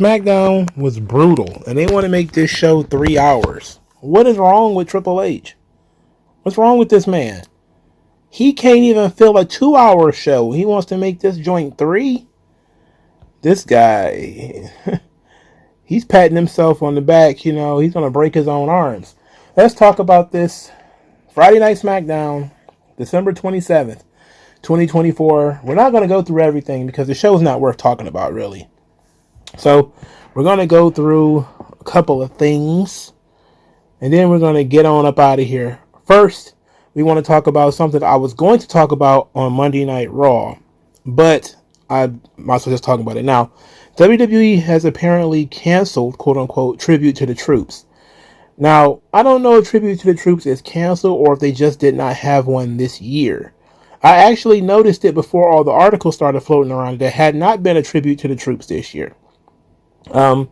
SmackDown was brutal, and they want to make this show 3 hours. What is wrong with Triple H? What's wrong with this man? He can't even fill a 2-hour show. He wants to make this joint 3? This guy, he's patting himself on the back. You know, he's going to break his own arms. Let's talk about this Friday Night SmackDown, December 27th, 2024. We're not going to go through everything because the show is not worth talking about, really. So we're going to go through a couple of things, and then we're going to get on up out of here. First, we want to talk about something I was going to talk about on Monday Night Raw, but I might as well just talk about it now. WWE has apparently canceled, quote-unquote, Tribute to the Troops. Now, I don't know if Tribute to the Troops is canceled or if they just did not have one this year. I actually noticed it before all the articles started floating around. There had not been a Tribute to the Troops this year. And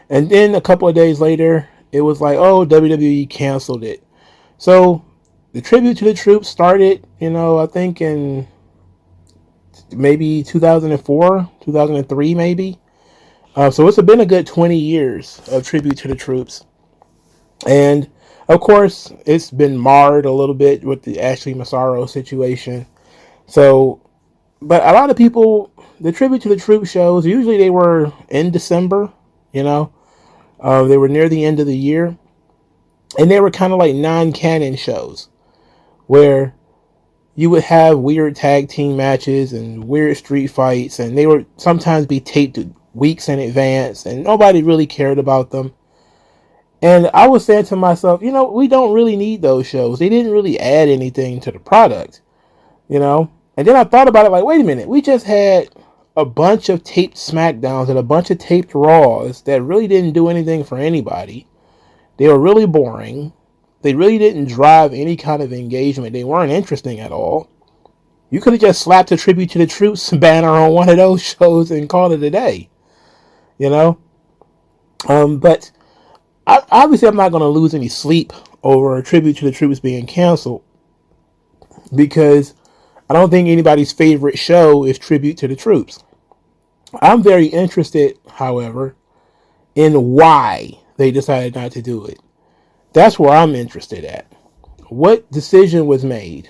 then a couple of days later, it was like, oh, WWE canceled it. So the Tribute to the Troops started, I think in maybe 2004, 2003 maybe. So it's been a good 20 years of Tribute to the Troops. And of course, it's been marred a little bit with the Ashley Massaro situation. So, but a lot of people, the Tribute to the Troops shows, usually they were in December, they were near the end of the year. And they were kind of like non-canon shows where you would have weird tag team matches and weird street fights. And they would sometimes be taped weeks in advance and nobody really cared about them. And I was saying to myself, we don't really need those shows. They didn't really add anything to the product, And then I thought about it like, wait a minute. We just had a bunch of taped SmackDowns and a bunch of taped Raws that really didn't do anything for anybody. They were really boring. They really didn't drive any kind of engagement. They weren't interesting at all. You could have just slapped a Tribute to the Troops banner on one of those shows and called it a day, But obviously, I'm not going to lose any sleep over a Tribute to the Troops being canceled because I don't think anybody's favorite show is Tribute to the Troops. I'm very interested, however, in why they decided not to do it. That's where I'm interested at. What decision was made?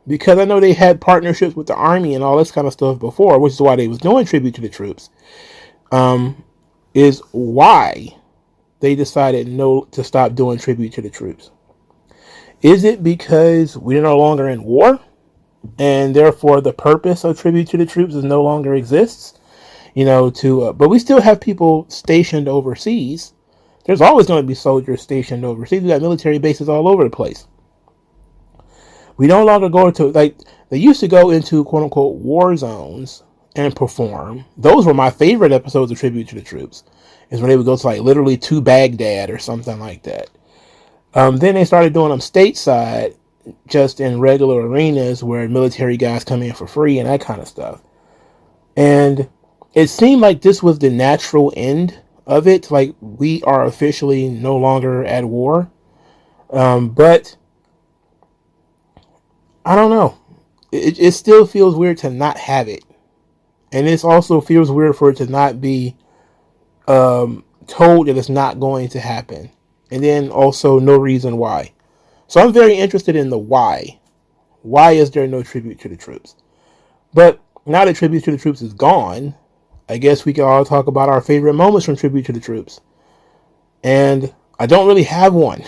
Because I know they had partnerships with the Army and all this kind of stuff before, which is why they was doing Tribute to the Troops. Is why they decided to stop doing Tribute to the Troops. Is it because we're no longer in war, and therefore the purpose of Tribute to the Troops no longer exists? But we still have people stationed overseas. There's always going to be soldiers stationed overseas. We got military bases all over the place. We no longer go to, they used to go into quote unquote war zones and perform. Those were my favorite episodes of Tribute to the Troops. Is when they would go to literally to Baghdad or something like that. Then they started doing them stateside, just in regular arenas where military guys come in for free and that kind of stuff. And it seemed like this was the natural end of it. Like we are officially no longer at war. But I don't know. It still feels weird to not have it. And it also feels weird for it to not be told that it's not going to happen. And then also no reason why. So I'm very interested in the why. Why is there no Tribute to the Troops? But now that Tribute to the Troops is gone, I guess we can all talk about our favorite moments from Tribute to the Troops. And I don't really have one.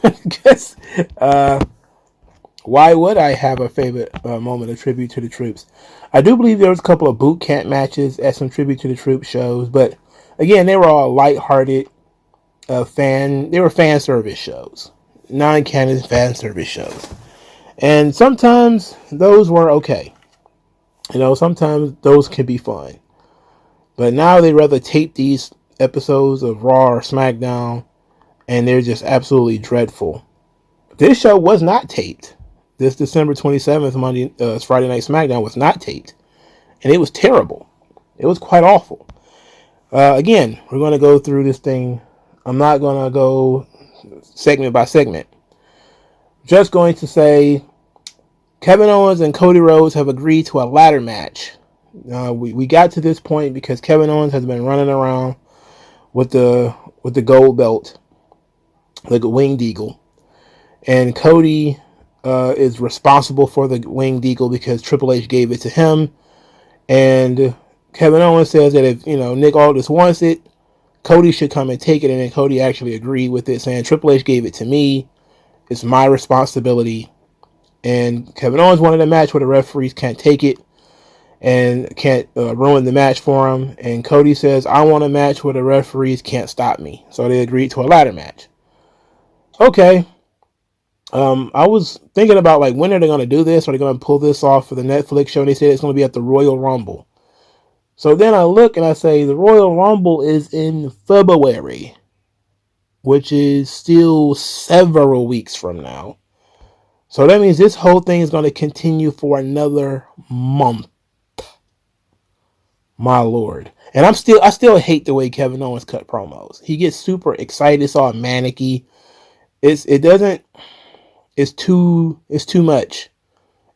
Because why would I have a favorite moment of Tribute to the Troops? I do believe there was a couple of boot camp matches at some Tribute to the Troops shows, but again, they were all lighthearted they were fan service shows. Non-canon fan service shows. And sometimes those were okay. Sometimes those can be fun. But now they rather tape these episodes of Raw or SmackDown, and they're just absolutely dreadful. This show was not taped. This December 27th, Friday Night SmackDown was not taped. And it was terrible. It was quite awful. Again, we're going to go through this thing. I'm not going to go segment by segment. Just going to say Kevin Owens and Cody Rhodes have agreed to a ladder match. We got to this point because Kevin Owens has been running around with the gold belt, like a winged eagle. And Cody is responsible for the winged eagle because Triple H gave it to him. And Kevin Owens says that if, Nick Aldis wants it, Cody should come and take it. And then Cody actually agreed with it, saying Triple H gave it to me. It's my responsibility. And Kevin Owens wanted a match where the referees can't take it and can't ruin the match for him. And Cody says, I want a match where the referees can't stop me. So they agreed to a ladder match. Okay. I was thinking about, like, when are they going to do this? Are they going to pull this off for the Netflix show? And they said it's going to be at the Royal Rumble. So then I look and I say the Royal Rumble is in February, which is still several weeks from now. So that means this whole thing is going to continue for another month. My Lord. And I still hate the way Kevin Owens cut promos. He gets super excited. It's all manicky. It's too much.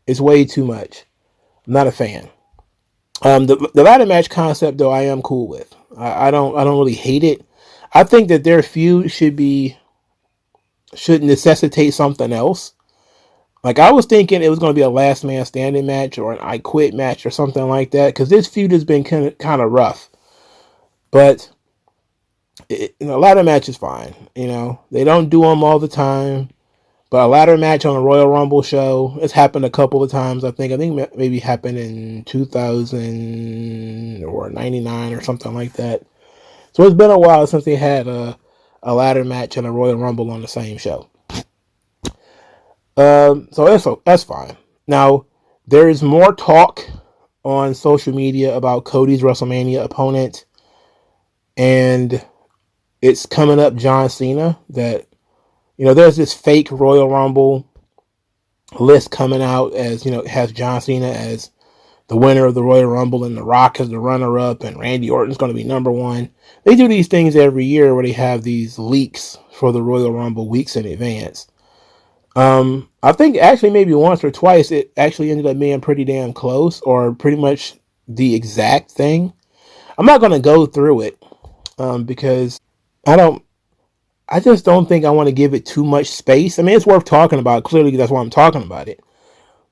It's way too much. I'm not a fan. The ladder match concept, though, I am cool with. I don't really hate it. I think that their feud should necessitate something else. Like, I was thinking it was going to be a last man standing match or an I quit match or something like that, because this feud has been kind of rough. But a ladder match is fine. They don't do them all the time. But a ladder match on a Royal Rumble show, it's happened a couple of times, I think. I think maybe happened in 2000 or 99 or something like that. So it's been a while since they had a ladder match and a Royal Rumble on the same show. So that's fine. Now, there is more talk on social media about Cody's WrestleMania opponent. And it's coming up John Cena that... there's this fake Royal Rumble list coming out as, has John Cena as the winner of the Royal Rumble and The Rock as the runner-up and Randy Orton's going to be number one. They do these things every year where they have these leaks for the Royal Rumble weeks in advance. I think actually maybe once or twice it actually ended up being pretty damn close or pretty much the exact thing. I'm not going to go through it because I just don't think I want to give it too much space. I mean, it's worth talking about. Clearly, that's why I'm talking about it.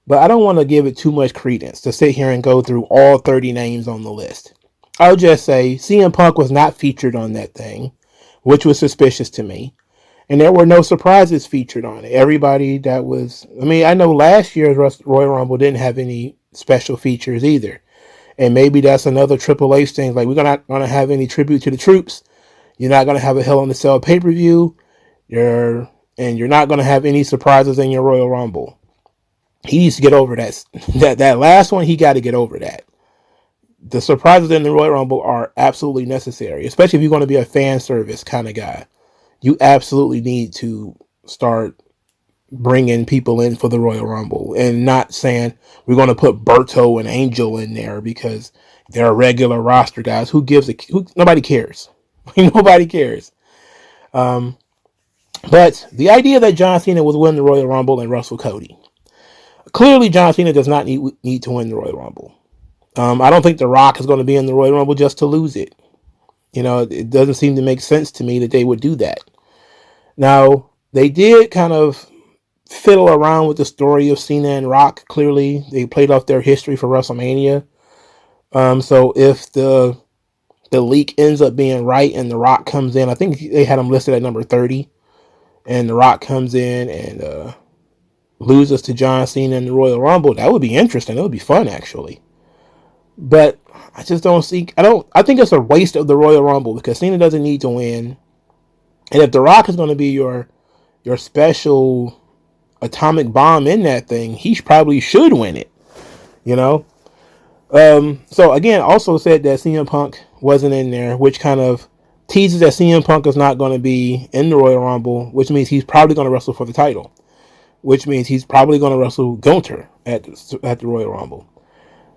But I don't want to give it too much credence to sit here and go through all 30 names on the list. I'll just say CM Punk was not featured on that thing, which was suspicious to me. And there were no surprises featured on it. Everybody that was... I know last year's Royal Rumble didn't have any special features either. And maybe that's another Triple H thing. Like, we're not going to have any tribute to the troops. You're not going to have a Hell in a Cell pay-per-view. You're not going to have any surprises in your Royal Rumble. He needs to get over that. That last one, he got to get over that. The surprises in the Royal Rumble are absolutely necessary, especially if you're going to be a fan service kind of guy. You absolutely need to start bringing people in for the Royal Rumble and not saying we're going to put Berto and Angel in there because they're regular roster guys. Nobody cares. Nobody cares. But the idea that John Cena would win the Royal Rumble and wrestle Cody. Clearly, John Cena does not need to win the Royal Rumble. I don't think The Rock is going to be in the Royal Rumble just to lose it. It doesn't seem to make sense to me that they would do that. Now, they did kind of fiddle around with the story of Cena and Rock. Clearly, they played off their history for WrestleMania. So if the leak ends up being right and The Rock comes in, I think they had him listed at number 30, and The Rock comes in and loses to John Cena in the Royal Rumble, that would be interesting. That would be fun, actually. But I just don't see... I think it's a waste of the Royal Rumble because Cena doesn't need to win. And if The Rock is going to be your special atomic bomb in that thing, he probably should win it. So again, also said that CM Punk wasn't in there, which kind of teases that CM Punk is not going to be in the Royal Rumble, which means he's probably going to wrestle for the title, which means he's probably going to wrestle Gunther at the Royal Rumble.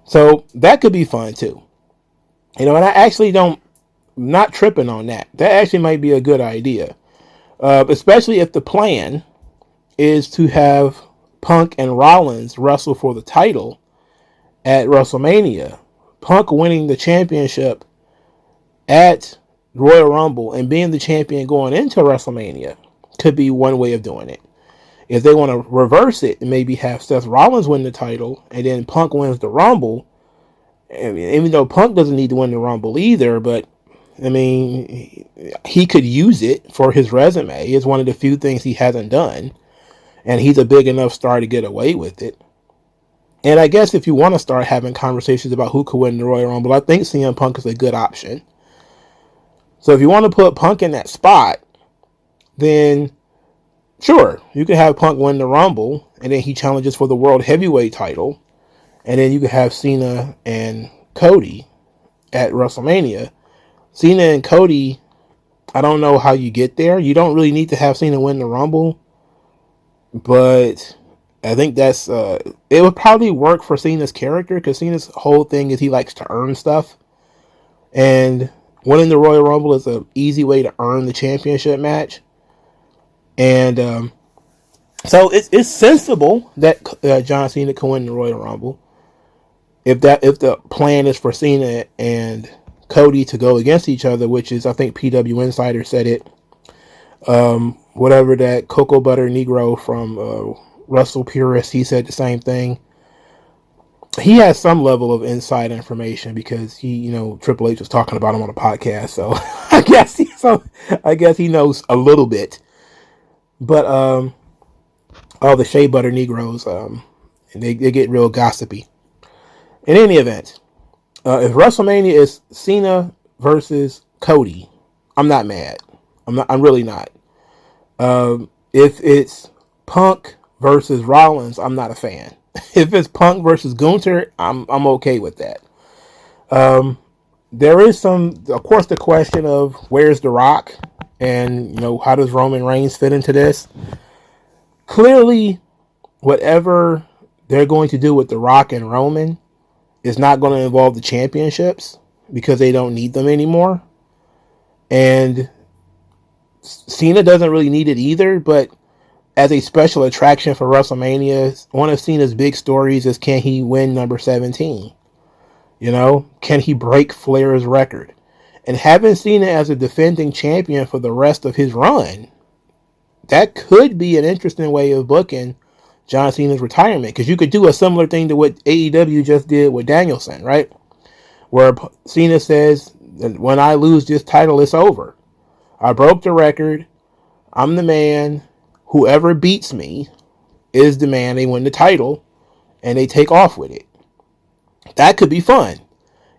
So that could be fun too. And I actually not tripping on that. That actually might be a good idea. Especially if the plan is to have Punk and Rollins wrestle for the title at WrestleMania. Punk winning the championship at Royal Rumble and being the champion going into WrestleMania could be one way of doing it. If they want to reverse it and maybe have Seth Rollins win the title and then Punk wins the Rumble, I mean, even though Punk doesn't need to win the Rumble either, but I mean, he could use it for his resume. It's one of the few things he hasn't done, and he's a big enough star to get away with it. And I guess if you want to start having conversations about who could win the Royal Rumble, I think CM Punk is a good option. So if you want to put Punk in that spot, then sure, you can have Punk win the Rumble, and then he challenges for the World Heavyweight title, and then you can have Cena and Cody at WrestleMania. Cena and Cody, I don't know how you get there. You don't really need to have Cena win the Rumble, but I think that's it would probably work for Cena's character, because Cena's whole thing is he likes to earn stuff, and winning the Royal Rumble is an easy way to earn the championship match. And so it's sensible that John Cena can win the Royal Rumble if the plan is for Cena and Cody to go against each other, which is, I think PW Insider said it. Whatever that Cocoa Butter Negro from Russell Purist, he said the same thing. He has some level of inside information because Triple H was talking about him on a podcast, so I guess he knows a little bit. But all the Shea Butter Negroes, they get real gossipy. In any event, if WrestleMania is Cena versus Cody, I'm not mad. I'm really not. If it's Punk versus Rollins, I'm not a fan. If it's Punk versus Gunther, I'm okay with that. There is of course, the question of where's The Rock, and how does Roman Reigns fit into this? Clearly, whatever they're going to do with The Rock and Roman is not going to involve the championships, because they don't need them anymore. And Cena doesn't really need it either, but as a special attraction for WrestleMania, one of Cena's big stories is, can he win number 17? Can he break Flair's record? And having Cena as a defending champion for the rest of his run, that could be an interesting way of booking John Cena's retirement, because you could do a similar thing to what AEW just did with Danielson, right? Where Cena says, when I lose this title, it's over. I broke the record. I'm the man. Whoever beats me is the man. They win the title, and they take off with it. That could be fun,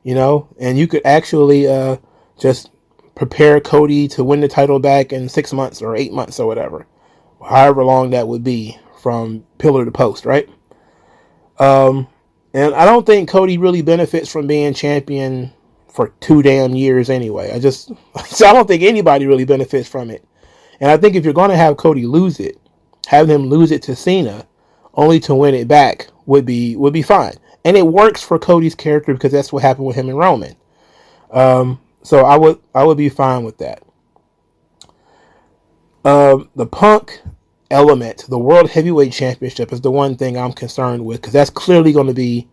and you could actually just prepare Cody to win the title back in 6 months or 8 months or whatever, however long that would be from pillar to post, right? And I don't think Cody really benefits from being champion for 2 damn years anyway. So I don't think anybody really benefits from it. And I think if you're going to have Cody lose it, having him lose it to Cena only to win it back would be fine. And it works for Cody's character, because that's what happened with him and Roman. So I would be fine with that. The Punk element, the World Heavyweight Championship, is the one thing I'm concerned with, because that's clearly going to be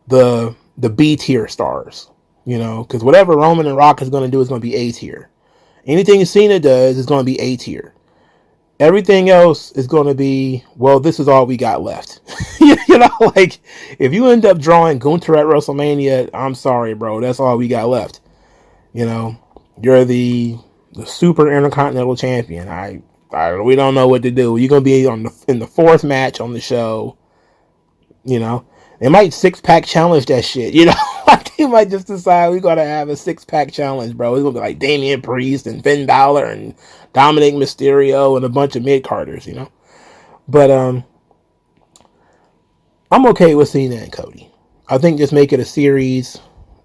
the B tier stars, because whatever Roman and Rock is going to do is going to be A tier. Anything Cena does is going to be A tier. Everything else is going to be, well, this is all we got left. Like, if you end up drawing Gunther at WrestleMania, I'm sorry, bro, that's all we got left. You're the Super Intercontinental Champion. We don't know what to do. You're gonna be in the fourth match on the show. They might 6-pack challenge that shit. Like, they might just decide we gotta have a 6-pack challenge, bro. It's gonna be like Damian Priest and Finn Balor and Dominic Mysterio and a bunch of mid-carders. But I'm okay with Cena and Cody. I think just make it a series.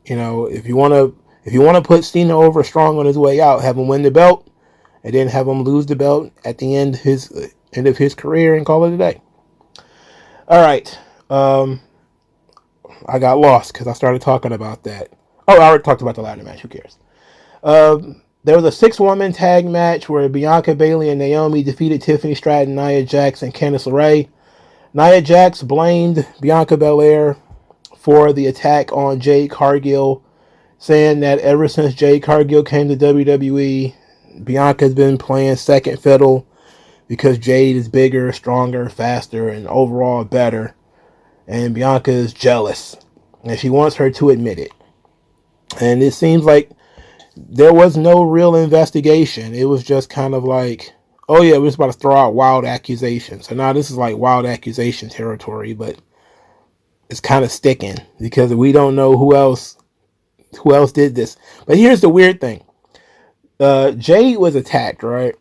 If you want to put Cena over strong on his way out, have him win the belt, and then have him lose the belt at the end of his career, and call it a day. All right. I got lost because I started talking about that. Oh, I already talked about the ladder match. Who cares? There was a 6-woman tag match where Bianca Bailey and Naomi defeated Tiffany Stratton, Nia Jax, and Candice LeRae. Nia Jax blamed Bianca Belair for the attack on Jade Cargill saying that ever since Jade Cargill came to WWE, Bianca's been playing second fiddle because Jade is bigger, stronger, faster, and overall better. And Bianca is jealous. And she wants her to admit it. And it seems like there was no real investigation. It was just kind of like, oh yeah, we're just about to throw out wild accusations. So now this is like wild accusation territory, but it's kind of sticking because we don't know who else did this. But here's the weird thing. Jade was attacked, right?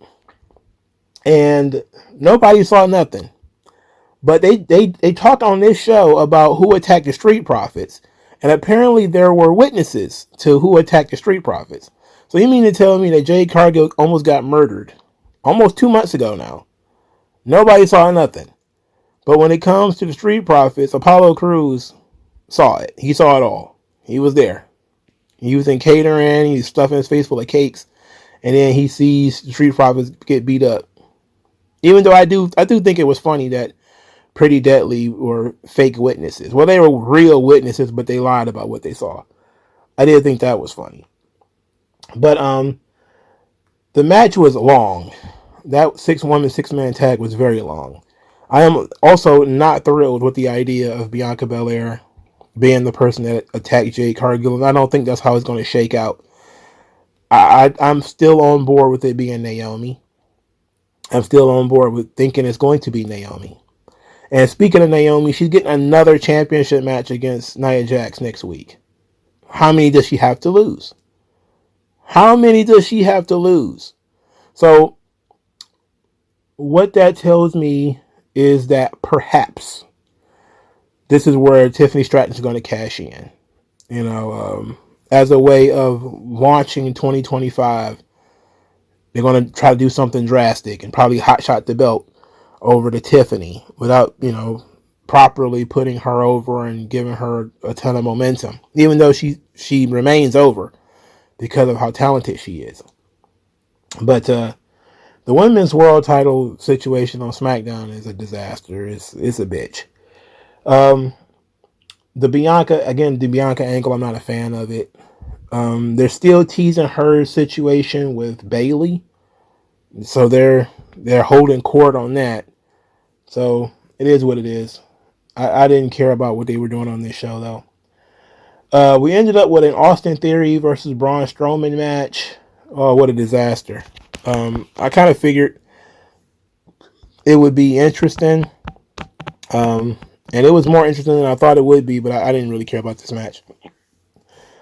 And nobody saw nothing. But they talked on this show about who attacked the Street Profits. And apparently there were witnesses to who attacked the Street Profits. So you mean to tell me that Jade Cargill almost got murdered almost 2 months ago now? Nobody saw nothing. But when it comes to the Street Profits, Apollo Crews saw it. He saw it all. He was there. He was in catering. He was stuffing his face full of cakes. And then he sees the Street Profits get beat up. Even though I do think it was funny that Pretty Deadly were fake witnesses. Well, they were real witnesses, but they lied about what they saw. I did think that was funny. But the match was long. That 6-woman, 6-man tag was very long. I am also not thrilled with the idea of Bianca Belair being the person that attacked Jade Cargill, and I don't think that's how it's going to shake out. I'm still on board with it being Naomi. I'm still on board with thinking it's going to be Naomi. And speaking of Naomi, she's getting another championship match against Nia Jax next week. How many does she have to lose? So, what that tells me is that perhaps this is where Tiffany Stratton's going to cash in. As a way of launching 2025, they're going to try to do something drastic and probably hotshot the belt over to Tiffany without, properly putting her over and giving her a ton of momentum, even though she remains over because of how talented she is. But the women's world title situation on SmackDown is a disaster. It's a bitch. The Bianca angle, I'm not a fan of it. They're still teasing her situation with Bayley, so they're holding court on that. So it is what it is. I didn't care about what they were doing on this show though. We ended up with an Austin Theory versus Braun Strowman match. Oh, what a disaster! I kind of figured it would be interesting, and it was more interesting than I thought it would be. But I didn't really care about this match.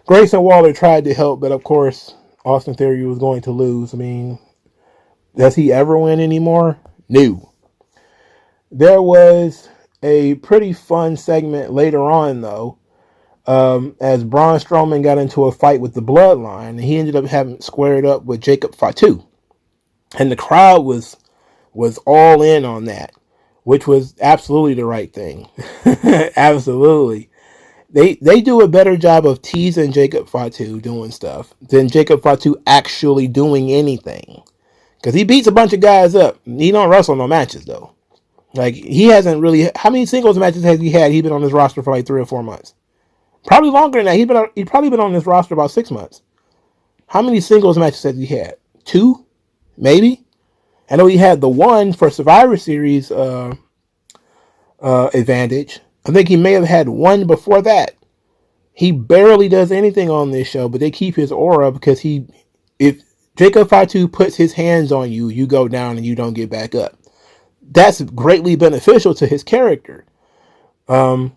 Grayson Waller tried to help, but of course Austin Theory was going to lose. I mean, does he ever win anymore? No. There was a pretty fun segment later on, though, as Braun Strowman got into a fight with the Bloodline, and he ended up having squared up with Jacob Fatu. And the crowd was all in on that, which was absolutely the right thing. Absolutely. They do a better job of teasing Jacob Fatu doing stuff than Jacob Fatu actually doing anything. Because he beats a bunch of guys up. He don't wrestle no matches, though. Like, he hasn't really... How many singles matches has he had? He's been on this roster for like 3 or 4 months. Probably longer than that. He's probably been on this roster about 6 months. How many singles matches has he had? 2? Maybe? I know he had the one for Survivor Series advantage. I think he may have had one before that. He barely does anything on this show, but they keep his aura because if Jacob Fatu puts his hands on you, you go down and you don't get back up. That's greatly beneficial to his character. But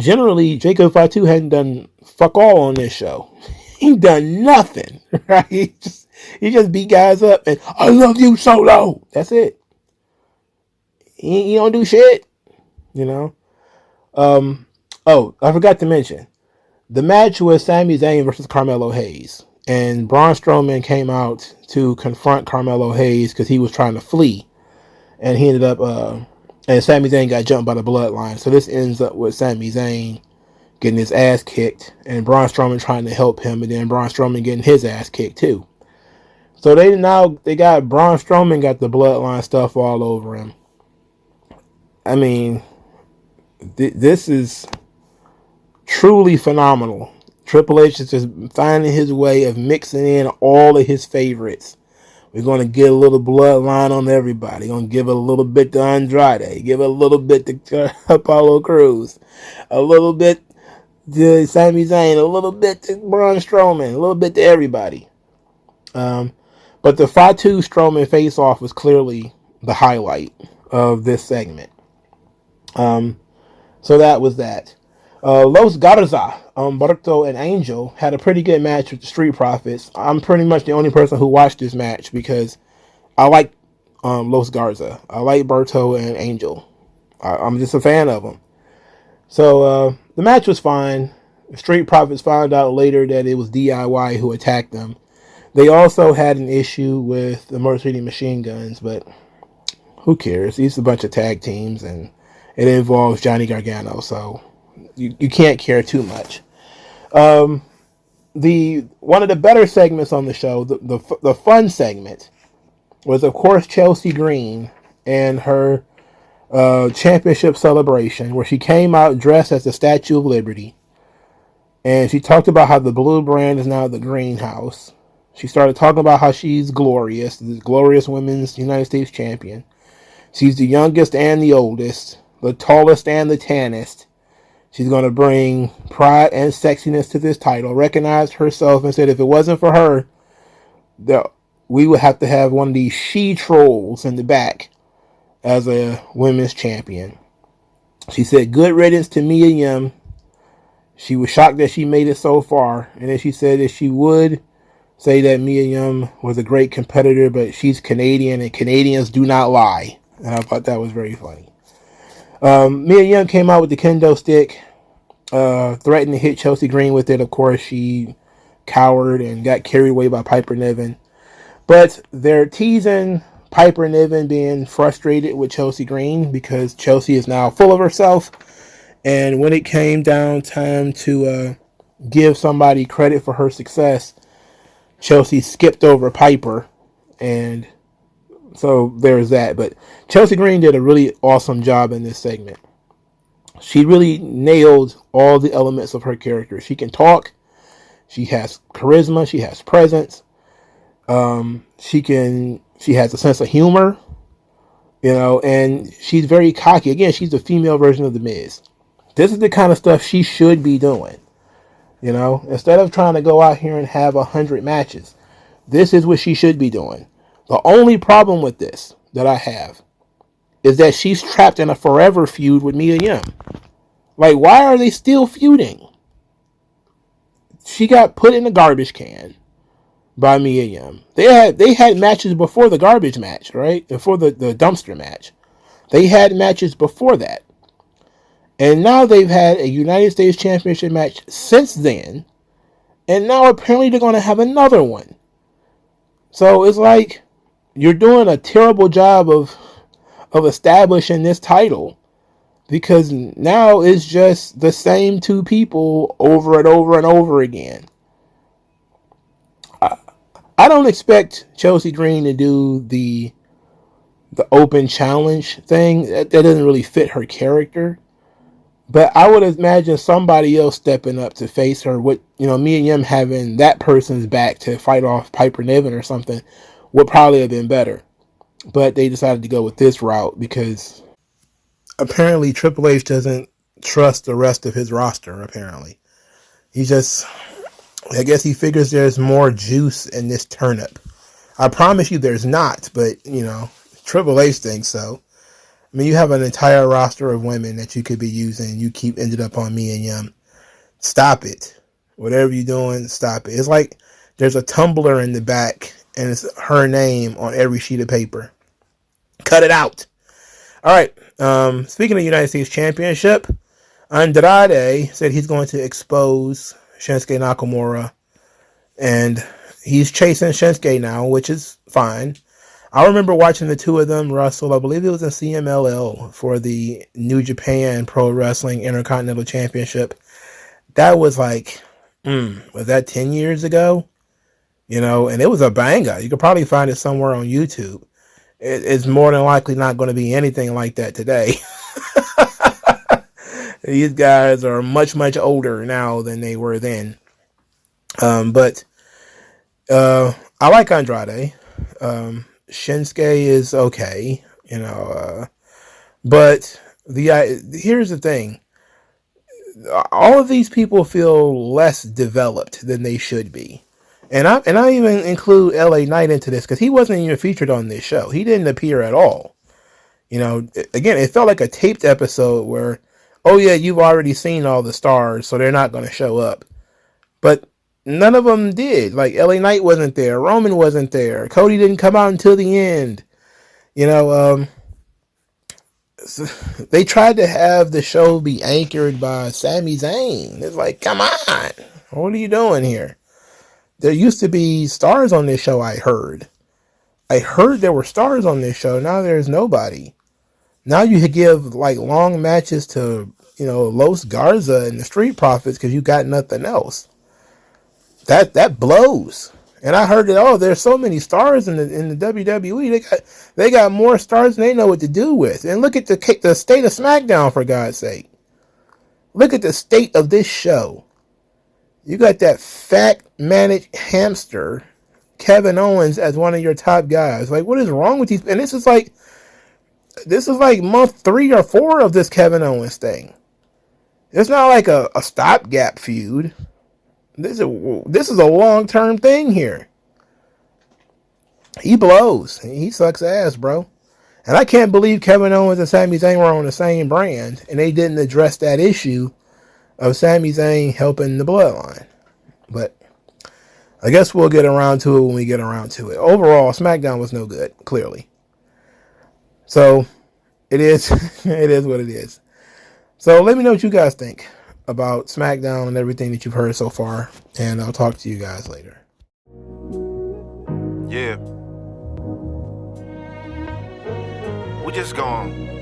generally, Jacob Fatu hadn't done fuck all on this show. He done nothing, right? He just beat guys up and I love you Solo. That's it. He don't do shit, Oh, I forgot to mention the match was Sami Zayn versus Carmelo Hayes, and Braun Strowman came out to confront Carmelo Hayes because he was trying to flee, and he ended up and Sami Zayn got jumped by the Bloodline. So this ends up with Sami Zayn getting his ass kicked, and Braun Strowman trying to help him, and then Braun Strowman getting his ass kicked too. So they got Braun Strowman got the Bloodline stuff all over him. I mean, this is truly phenomenal Triple H is just finding his way of mixing in all of his favorites. We're going to get a little bloodline on everybody. Going to give it a little bit to Andrade. Give it a little bit to Apollo Crews. A little bit to Sami Zayn. A little bit to Braun Strowman. A little bit to everybody. But the Fatu Strowman face-off was clearly the highlight of this segment. So that was that. Los Garza, Humberto and Angel had a pretty good match with the Street Profits. I'm pretty much the only person who watched this match because I like Los Garza. I like Berto and Angel. I'm just a fan of them. So the match was fine. The Street Profits found out later that it was DIY who attacked them. They also had an issue with the Motor City Machine Guns, but who cares? These are a bunch of tag teams, and it involves Johnny Gargano, so you can't care too much. One of the better segments on the show, the fun segment, was of course Chelsea Green and her championship celebration, where she came out dressed as the Statue of Liberty, and she talked about how the blue brand is now the greenhouse. She started talking about how she's glorious, the glorious women's United States champion. She's the youngest and the oldest, the tallest and the tannest. She's going to bring pride and sexiness to this title. Recognized herself and said if it wasn't for her, we would have to have one of these she-trolls in the back as a women's champion. She said good riddance to Mia Yim. She was shocked that she made it so far. And then she said that she would say that Mia Yim was a great competitor, but she's Canadian and Canadians do not lie. And I thought that was very funny. Mia Yim came out with the kendo stick, threatened to hit Chelsea Green with it. Of course, she cowered and got carried away by Piper Niven. But they're teasing Piper Niven being frustrated with Chelsea Green because Chelsea is now full of herself. And when it came down time to give somebody credit for her success, Chelsea skipped over Piper, and so there's that. But Chelsea Green did a really awesome job in this segment. She really nailed all the elements of her character. She can talk. She has charisma. She has presence. She has a sense of humor, and she's very cocky. Again, she's the female version of The Miz. This is the kind of stuff she should be doing. Instead of trying to go out here and have 100 matches, this is what she should be doing. The only problem with this that I have is that she's trapped in a forever feud with Mia Yim. Like, why are they still feuding? She got put in the garbage can by Mia Yim. They had matches before the garbage match, right? Before the dumpster match. They had matches before that. And now they've had a United States Championship match since then. And now apparently they're going to have another one. So it's like you're doing a terrible job of establishing this title. Because now it's just the same two people over and over and over again. I don't expect Chelsea Green to do the open challenge thing. That doesn't really fit her character. But I would imagine somebody else stepping up to face her with, me and Yim having that person's back to fight off Piper Niven or something would probably have been better. But they decided to go with this route because apparently Triple H doesn't trust the rest of his roster, apparently. I guess he figures there's more juice in this turnip. I promise you there's not, but, Triple H thinks so. I mean, you have an entire roster of women that you could be using. You keep ended up on me and Yum. Stop it. Whatever you're doing, stop it. It's like there's a tumbler in the back and it's her name on every sheet of paper. Cut it out. All right. Speaking of United States Championship, Andrade said he's going to expose Shinsuke Nakamura, and he's chasing Shinsuke now, which is fine. I remember watching the two of them wrestle. I believe it was in CMLL for the New Japan Pro Wrestling Intercontinental Championship. That was like, was that 10 years ago? And it was a banger. You could probably find it somewhere on YouTube. It's more than likely not going to be anything like that today. These guys are much, much older now than they were then. But I like Andrade. Shinsuke is okay, but here's the thing. All of these people feel less developed than they should be. And I even include LA Knight into this because he wasn't even featured on this show. He didn't appear at all. Again, it felt like a taped episode where, oh yeah, you've already seen all the stars, so they're not going to show up. But none of them did. Like LA Knight wasn't there, Roman wasn't there, Cody didn't come out until the end. They tried to have the show be anchored by Sami Zayn. It's like, come on, what are you doing here? There used to be stars on this show. I heard there were stars on this show. Now there's nobody. Now you could give like long matches to, Los Garza and the Street Profits because you got nothing else. That blows. And I heard that, there's so many stars in the WWE. They got more stars than they know what to do with. And look at the state of Smackdown, for God's sake. Look at the state of this show. You got that fat managed hamster Kevin Owens as one of your top guys. Like, what is wrong with these? And this is like month 3 or 4 of this Kevin Owens thing. It's not like a stopgap feud. This is a long-term thing here. He blows. He sucks ass, bro. And I can't believe Kevin Owens and Sami Zayn were on the same brand and they didn't address that issue of Sami Zayn helping the Bloodline. But I guess we'll get around to it when we get around to it. Overall, SmackDown was no good, clearly. So it is it is what it is. So let me know what you guys think about SmackDown and everything that you've heard so far, and I'll talk to you guys later. Yeah. We just gonna